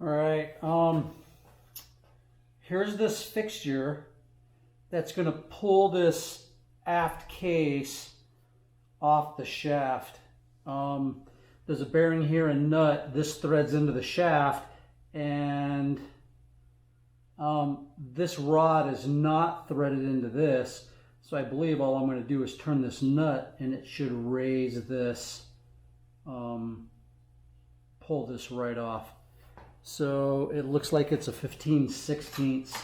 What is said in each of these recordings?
All right, here's this fixture that's going to pull this aft case off the shaft. There's a bearing here and nut. This threads into the shaft, and this rod is not threaded into this. So I believe all I'm going to do is turn this nut, and it should raise this, pull this right off. So it looks like it's a 15/16.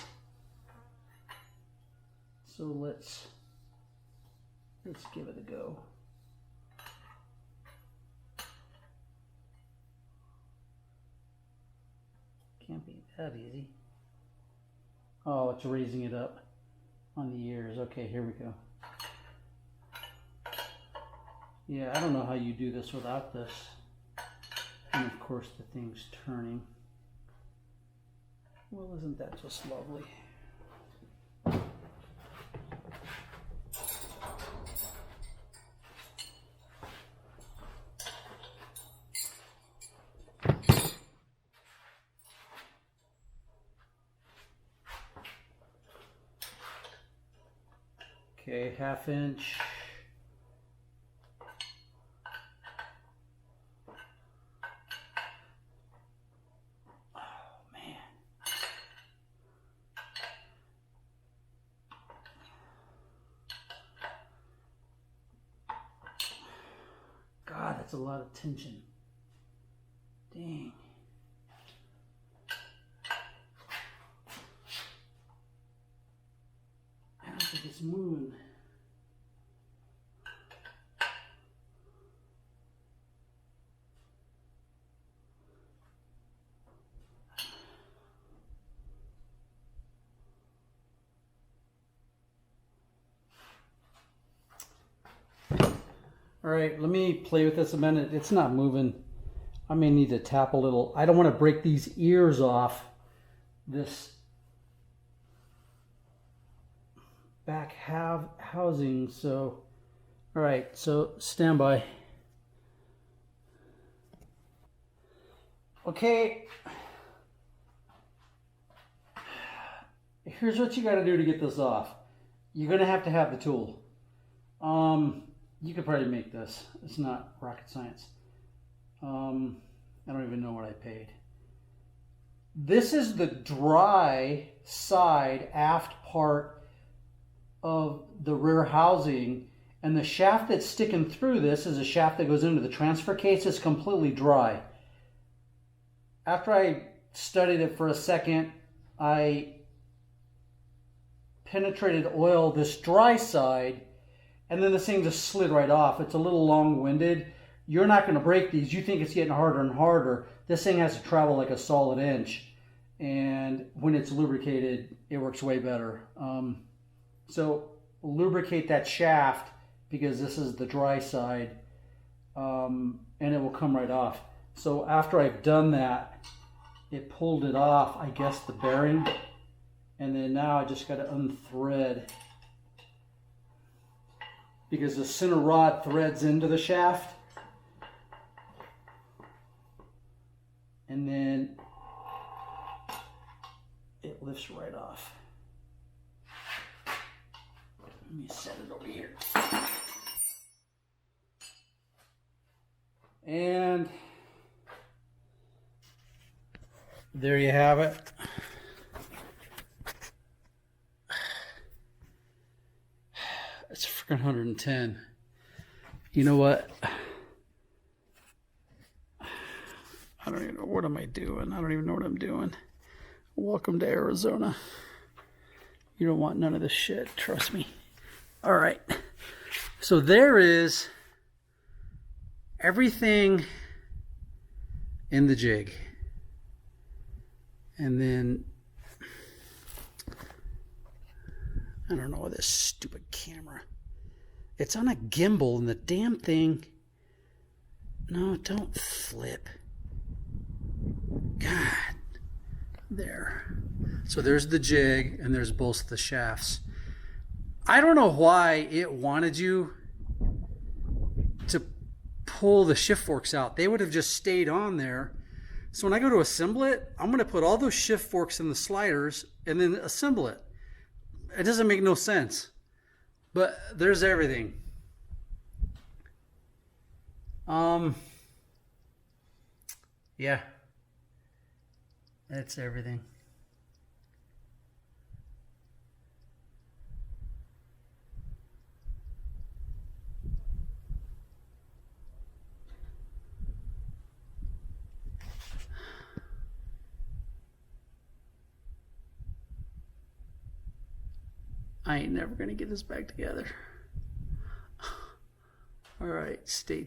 So let's give it a go. Can't be that easy. Oh, it's raising it up on the ears. Okay, here we go. Yeah, I don't know how you do this without this. And of course the thing's turning. Well, isn't that just lovely? Okay, 1/2 inch. Oh man. God, that's a lot of tension. Dang. I don't think it's moving. All right, let me play with this a minute. It's not moving. I may need to tap a little. I don't want to break these ears off this back housing. So, all right, so stand by. Okay. Here's what you got to do to get this off. You're going to have the tool. You could probably make this. It's not rocket science. I don't even know what I paid. This is the dry side aft part of the rear housing, and the shaft that's sticking through this is a shaft that goes into the transfer case. It's completely dry. After I studied it for a second, I penetrated oil this dry side, and then this thing just slid right off. It's a little long-winded. You're not going to break these. You think it's getting harder and harder. This thing has to travel like a solid inch. And when it's lubricated, it works way better. So lubricate that shaft, because this is the dry side, and it will come right off. So after I've done that, it pulled it off, I guess, the bearing. And then now I just got to unthread, because the center rod threads into the shaft, and then it lifts right off. Let me set it over here. And there you have it. It's freaking 110. You know what? I don't even know, what am I doing? I don't even know what I'm doing. Welcome to Arizona. You don't want none of this shit, trust me. All right. So there is everything in the jig. And then I don't know, this stupid camera. It's on a gimbal, and the damn thing. No, don't flip. God. There. So there's the jig, and there's both the shafts. I don't know why it wanted you to pull the shift forks out. They would have just stayed on there. So when I go to assemble it, I'm going to put all those shift forks in the sliders and then assemble it. It doesn't make no sense. But there's everything. Yeah. That's everything. I ain't never gonna get this back together. All right, stay